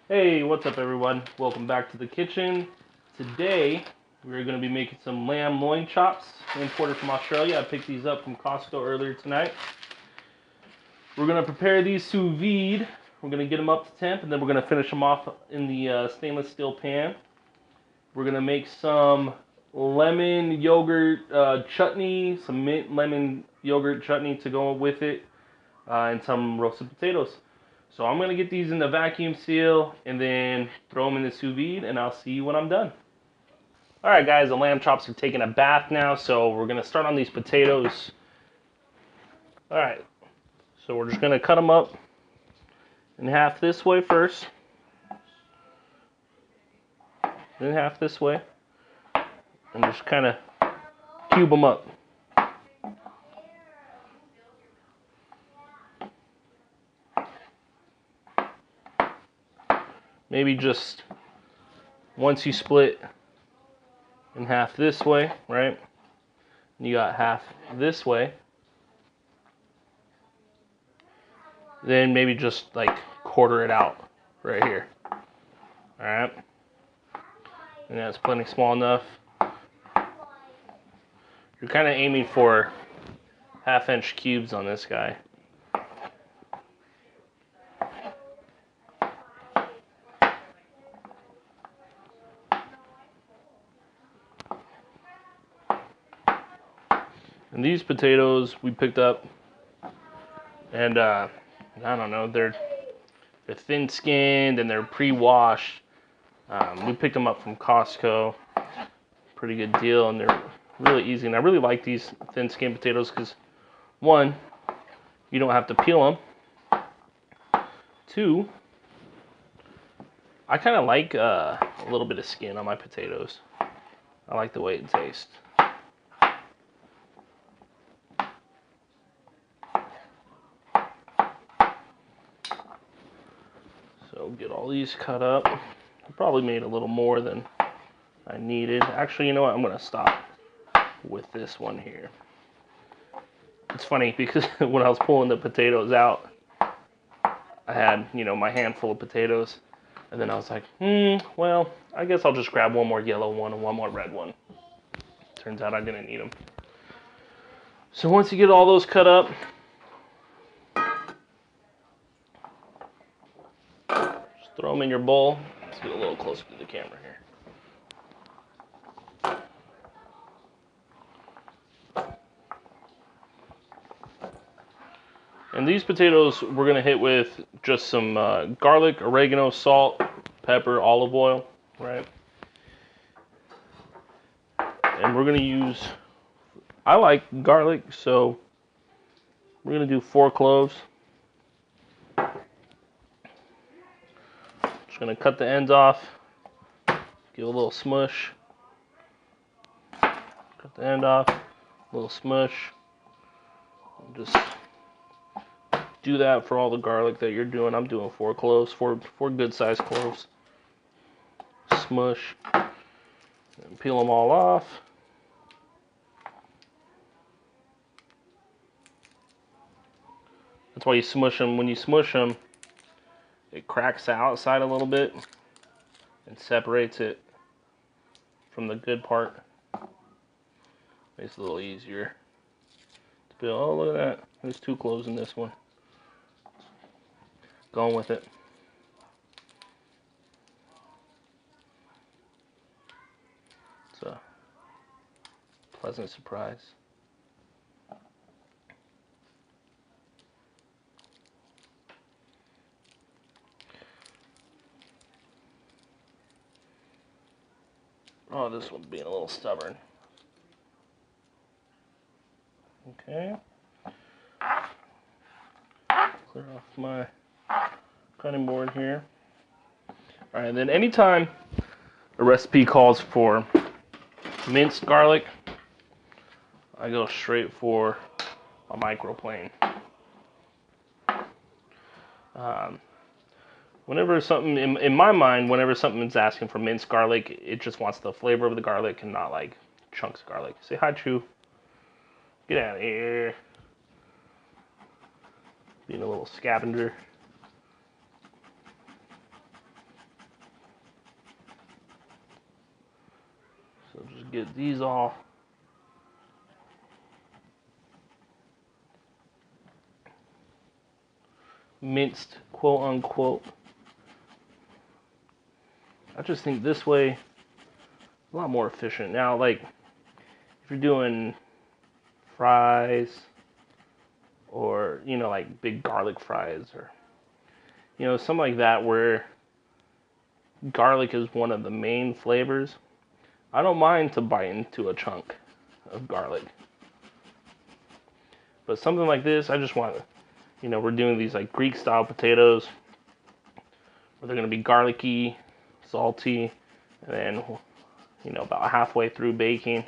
Hey, what's up everyone? Welcome back to the kitchen. Today, we're going to be making some lamb loin chops imported from Australia. I picked these up from Costco earlier tonight. We're going to prepare these sous vide. We're going to get them up to temp and then we're going to finish them off in the stainless steel pan. We're going to make some lemon yogurt chutney, some mint lemon yogurt chutney to go with it, and some roasted potatoes. So I'm going to get these in the vacuum seal and then throw them in the sous vide, and I'll see you when I'm done. Alright guys, the lamb chops are taking a bath now, so we're going to start on these potatoes. Alright, so we're just going to cut them up in half this way first, then half this way, and just kind of cube them up. Maybe just once you split in half this way, right? You got half this way. Then maybe just like quarter it out right here. Alright? And that's plenty small enough. You're kind of aiming for 1/2 inch cubes on this guy. And these potatoes we picked up, and I don't know, they're thin-skinned and they're pre-washed. We picked them up from Costco. Pretty good deal, and they're really easy. And I really like these thin-skinned potatoes because, one, you don't have to peel them. Two, I kind of like a little bit of skin on my potatoes. I like the way it tastes. So get all these cut up. I probably made a little more than I needed. Actually, you know what? I'm going to stop with this one here. It's funny because when I was pulling the potatoes out, I had, my handful of potatoes. And then I was like, well, I guess I'll just grab one more yellow one and one more red one. Turns out I didn't need them. So once you get all those cut up, just throw them in your bowl. Let's get a little closer to the camera here. And these potatoes we're going to hit with just some garlic, oregano, salt, pepper, olive oil, right? And we're going to use, I like garlic, so we're going to do 4 cloves. Just going to cut the ends off, give a little smush. Cut the end off, a little smush. Just do that for all the garlic that you're doing. I'm doing 4 cloves, four good sized cloves. Smush. And peel them all off. That's why you smush them. When you smush them, it cracks the outside a little bit and separates it from the good part. Makes it a little easier to peel. Oh, look at that. There's 2 cloves in this one. Going with it. It's a pleasant surprise. Oh, this one's being a little stubborn. Okay. Clear off my cutting board here. Alright, then anytime a recipe calls for minced garlic, I go straight for a microplane. Whenever something, in my mind, whenever something's asking for minced garlic, it just wants the flavor of the garlic and not like chunks of garlic. Say hi, Chew. Get out of here. Being a little scavenger. So just get these all minced, quote unquote. I just think this way a lot more efficient. Now, like if you're doing fries or, you know, like big garlic fries or, you know, something like that where garlic is one of the main flavors, I don't mind to bite into a chunk of garlic. But something like this, I just want, you know, we're doing these like Greek style potatoes where they're going to be garlicky, salty, and then, you know, about halfway through baking,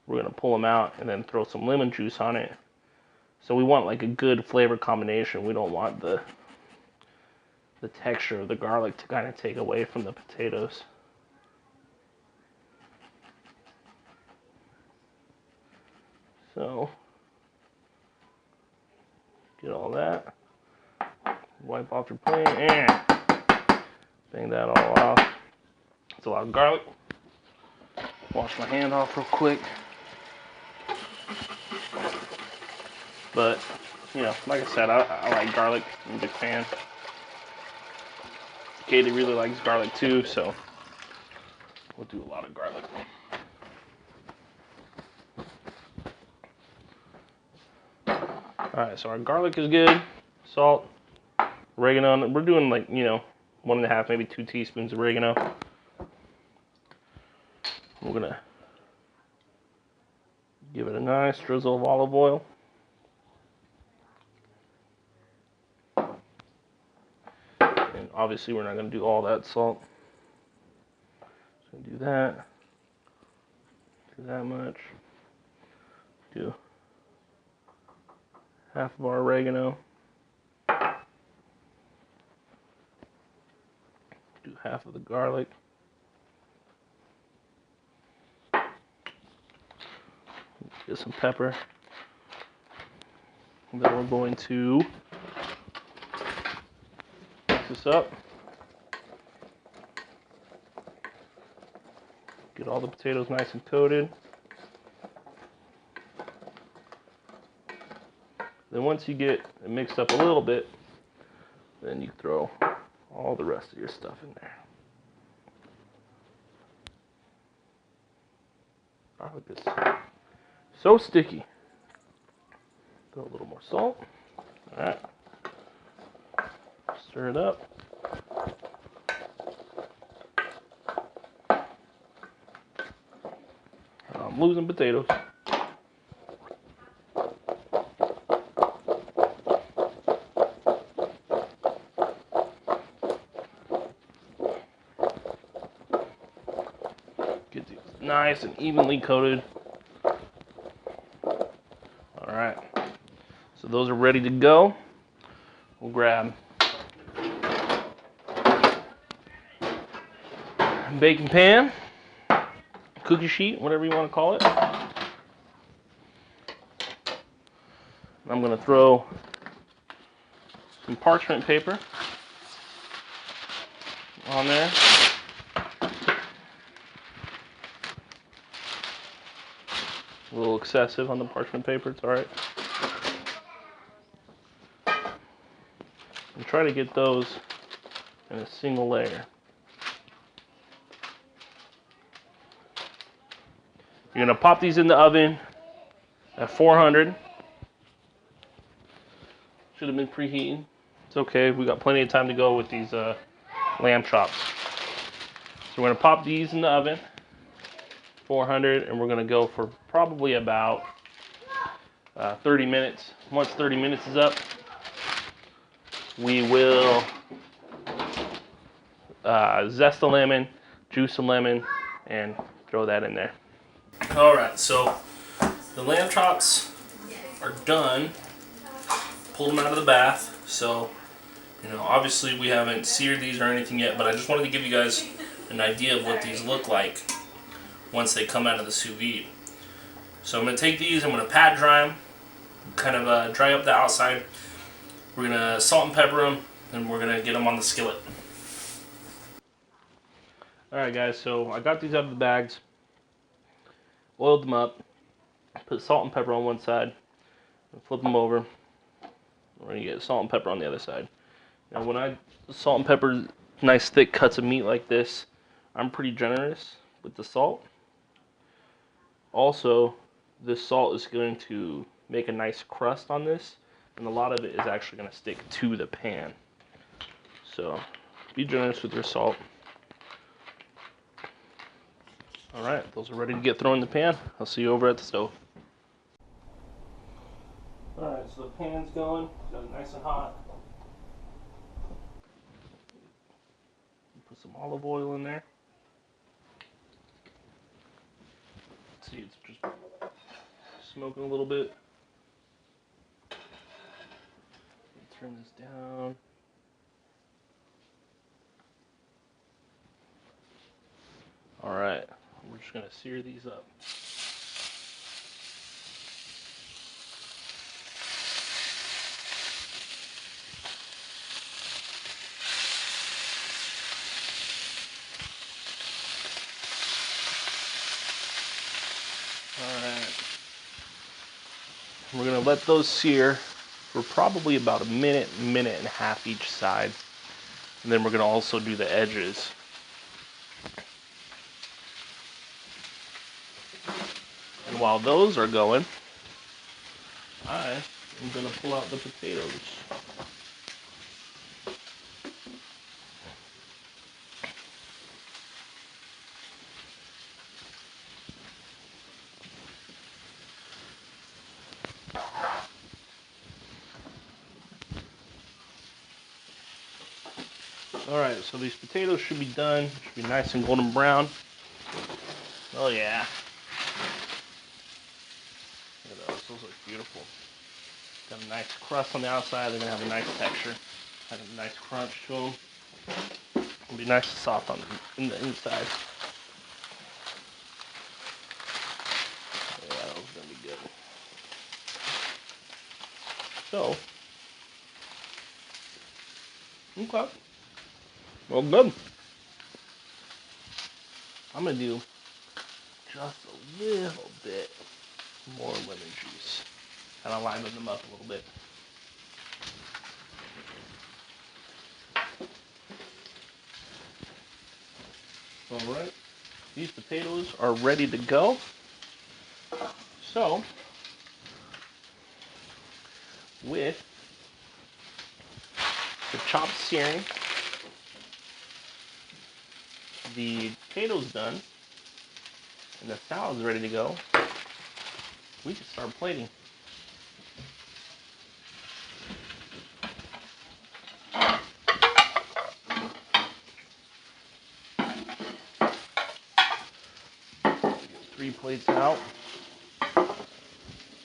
we're going to pull them out and then throw some lemon juice on it. So we want like a good flavor combination. We don't want the texture of the garlic to kind of take away from the potatoes. So, get all that. Wipe off your plate and bang that all off. It's a lot of garlic. Wash my hand off real quick. But, you know, like I said, I like garlic. I'm a big fan. Katie really likes garlic too, so we'll do a lot of garlic. Alright, so our garlic is good. Salt, oregano. We're doing like, you know, 1.5, maybe 2 teaspoons of oregano. We're gonna give it a nice drizzle of olive oil. And obviously we're not gonna do all that salt. Just gonna do that. Do that much. Do half of our oregano. Do half of the garlic. Get some pepper. And then we're going to mix this up. Get all the potatoes nice and coated. Then once you get it mixed up a little bit, then you throw all the rest of your stuff in there. Garlic is so sticky. Throw a little more salt. Alright. Stir it up. I'm losing potatoes. Get these nice and evenly coated. Alright. So those are ready to go. We'll grab a baking pan, cookie sheet, whatever you want to call it. I'm going to throw some parchment paper on there. A little excessive on the parchment paper, it's alright. And try to get those in a single layer. You're going to pop these in the oven at 400. Should have been preheating. It's okay, we got plenty of time to go with these lamb chops. So we're going to pop these in the oven, 400, and we're going to go for probably about 30 minutes. Once 30 minutes is up, we will zest the lemon, juice a lemon, and throw that in there. Alright, so the lamb chops are done. Pulled them out of the bath. So, you know, obviously we haven't seared these or anything yet, but I just wanted to give you guys an idea of what these look like once they come out of the sous vide. So I'm going to take these, I'm going to pat dry them, kind of dry up the outside. We're going to salt and pepper them, and we're going to get them on the skillet. Alright guys, so I got these out of the bags. oiled them up, put salt and pepper on one side, and flip them over. We're gonna get salt and pepper on the other side. Now when salt and pepper, nice thick cuts of meat like this, I'm pretty generous with the salt. Also, this salt is going to make a nice crust on this, and a lot of it is actually going to stick to the pan. So be generous with your salt. Alright, those are ready to get thrown in the pan. I'll see you over at the stove. Alright, so the pan's going, got it nice and hot. Put some olive oil in there. See, it's just smoking a little bit. Turn this down. Alright, we're just going to sear these up. Alright, we're going to let those sear for probably about a minute, minute and a half each side. And then we're going to also do the edges. And while those are going, I am going to pull out the potatoes. Alright, so these potatoes should be done. Should be nice and golden brown. Oh yeah. Look at those. Those look beautiful. Got a nice crust on the outside. They're going to have a nice texture. Have a nice crunch to them. It'll be nice and soft on the inside. Yeah, that was going to be good. So, okay. Well, good. I'm going to do just a little bit more lemon juice. Kind of liven them up a little bit. Alright, these potatoes are ready to go. So, with the chopped searing, the potatoes done, and the salad's ready to go, we can start plating. Get 3 plates out.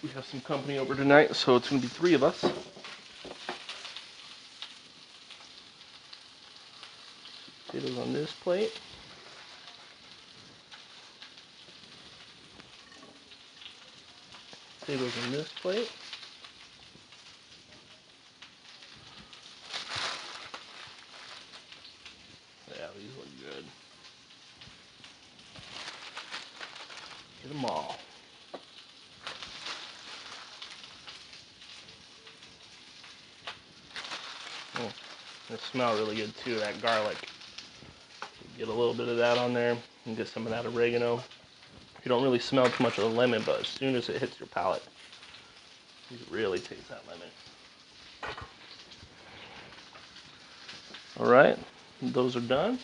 We have some company over tonight, so it's going to be 3 of us. Potatoes on this plate. Potatoes on this plate. Yeah, these look good. Get them all. Oh, they smell really good too, that garlic. Get a little bit of that on there and get some of that oregano. You don't really smell too much of the lemon, but as soon as it hits your palate, you really taste that lemon. Alright, those are done.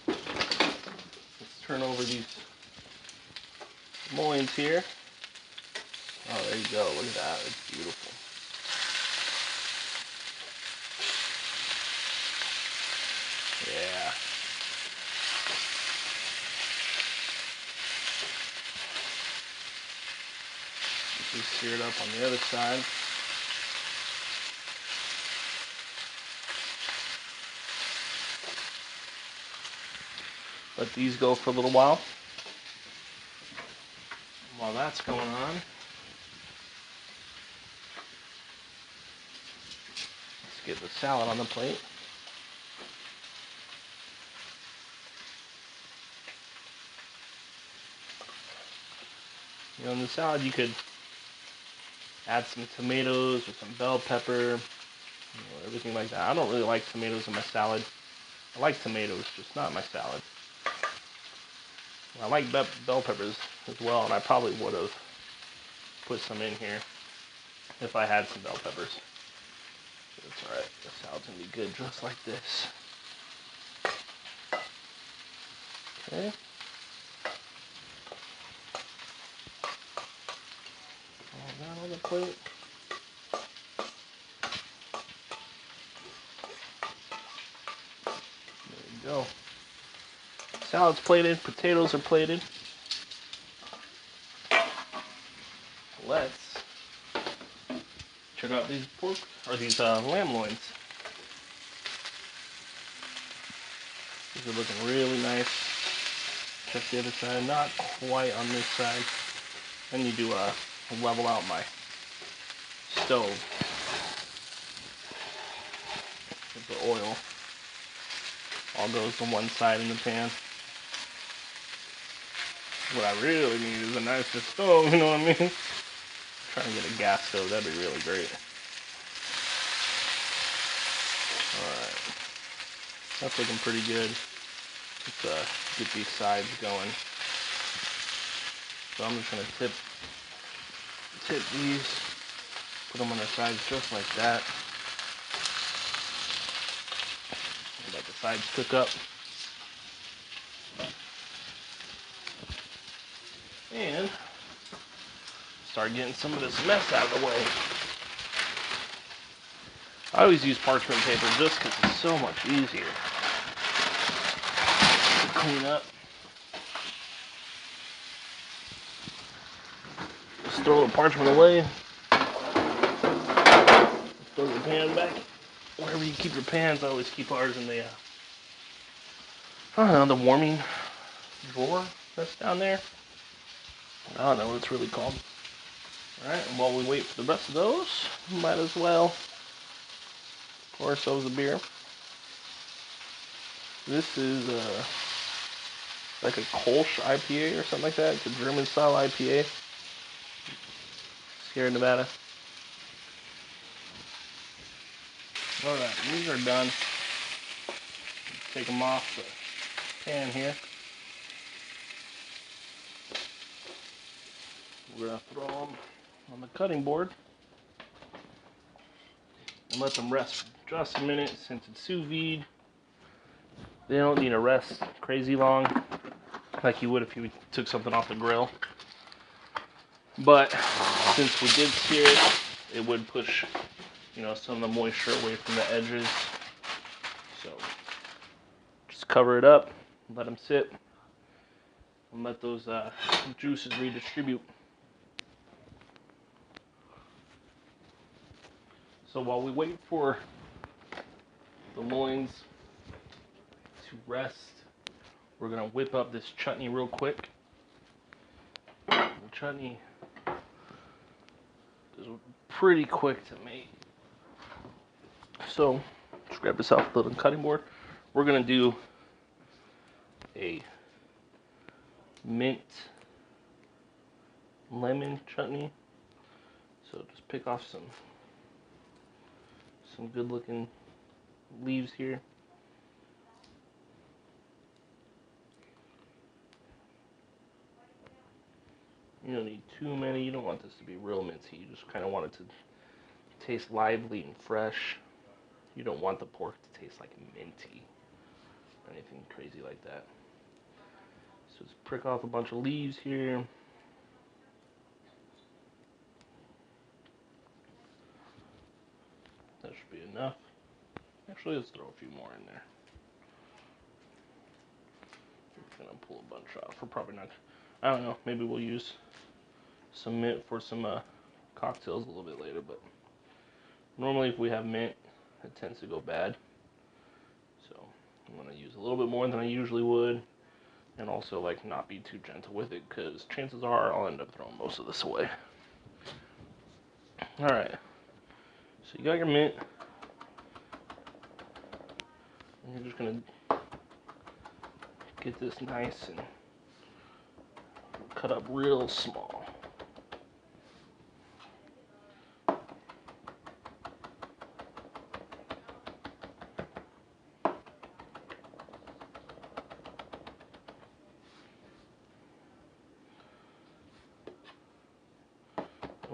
Let's turn over these loins here. Oh, there you go. Look at that. It's beautiful. Yeah. Just sear it up on the other side. Let these go for a little while. While that's going on, let's get the salad on the plate. You know, in the salad you could add some tomatoes or some bell pepper, you know, everything like that. I don't really like tomatoes in my salad. I like tomatoes, just not in my salad. I like bell peppers as well, and I probably would have put some in here if I had some bell peppers. But it's alright, the salad's gonna be good just like this. Okay. All that on the plate. There you go. Salad's plated, potatoes are plated. Let's check out these lamb loins. These are looking really nice. Check the other side, not quite on this side. I need to level out my stove with the oil. All goes to one side in the pan. What I really need is a nicer stove, you know what I mean? Trying to get a gas stove, that'd be really great. Alright. That's looking pretty good. Let's get these sides going. So I'm just going to tip these, put them on their sides just like that. Let the sides cook up. And start getting some of this mess out of the way. I always use parchment paper just because it's so much easier to clean up. Just throw the parchment away. Throw your pan back. Wherever you keep your pans, I always keep ours in the, I don't know, the warming drawer that's down there. I don't know what it's really called. Alright, and while we wait for the rest of those, we might as well pour ourselves a beer. This is like a Kolsch IPA or something like that. It's a German style IPA. It's here in Nevada. Alright, these are done. Take them off the pan here. We're going to throw them on the cutting board and let them rest for just a minute. Since it's sous vide, they don't need to rest crazy long like you would if you took something off the grill. But since we did sear it, it would push, you know, some of the moisture away from the edges. So just cover it up, let them sit, and let those juices redistribute. So while we wait for the loins to rest, we're gonna whip up this chutney real quick. The chutney is pretty quick to make. So just grab this off the little cutting board. We're gonna do a mint lemon chutney. So just pick off some good looking leaves here. You don't need too many. You don't want this to be real minty. You just kind of want it to taste lively and fresh. You don't want the pork to taste like minty or anything crazy like that. So just prick off a bunch of leaves here. That should be enough. Actually, let's throw a few more in there. We're gonna pull a bunch off. We're probably not. I don't know. Maybe we'll use some mint for some cocktails a little bit later. But normally, if we have mint, it tends to go bad. So I'm gonna use a little bit more than I usually would, and also like not be too gentle with it, because chances are I'll end up throwing most of this away. All right. So you got your mint. And you're just gonna get this nice and cut up real small.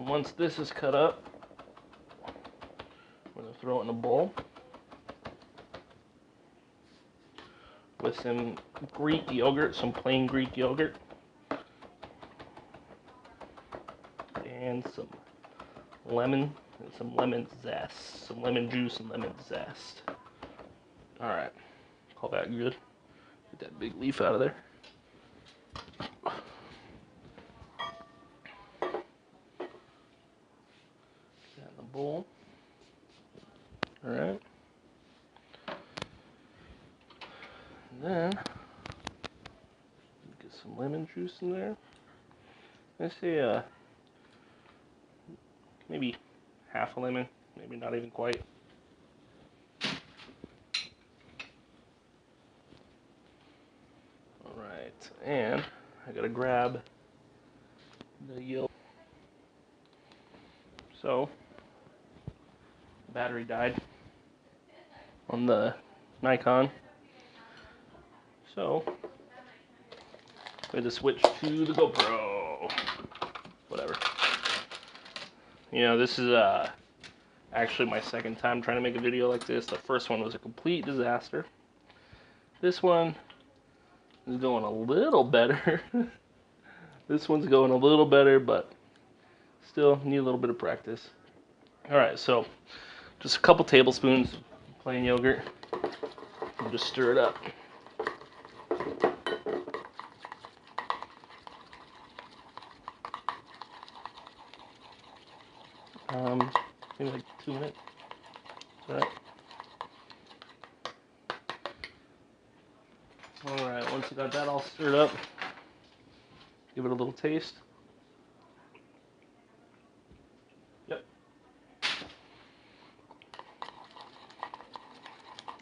And once this is cut up, we're going to throw it in a bowl with some Greek yogurt, some plain Greek yogurt, and some lemon and some lemon zest, some lemon juice and lemon zest. All right, call that good. Get that big leaf out of there. Get that in the bowl. All right. And then get some lemon juice in there. I say maybe half a lemon, maybe not even quite. All right, and I gotta grab the yolk. So, battery died on the Nikon. So, we had to switch to the GoPro. Whatever. You know, this is actually my second time trying to make a video like this. The first one was a complete disaster. This one is going a little better. This one's going a little better, but still need a little bit of practice. Alright, so just a couple tablespoons of plain yogurt. And just stir it up. Maybe like 2 minutes. Alright. Alright, once you got that all stirred up, give it a little taste. Yep.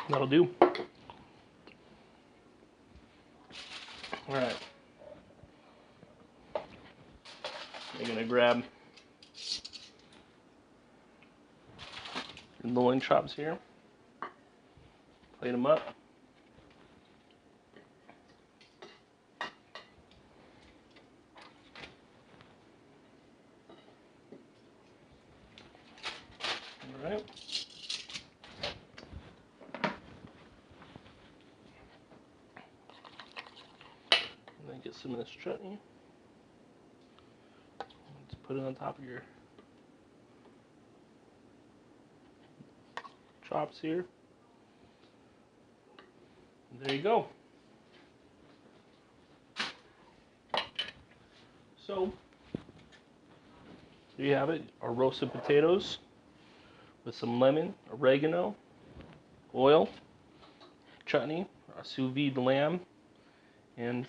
That'll do. Alright. You're gonna grab your loin chops here. Plate them up. Alright. And then get some of this chutney. Let's put it on top of your chops here. And there you go. So, there you have it, our roasted potatoes with some lemon, oregano, oil, chutney, our sous vide lamb, and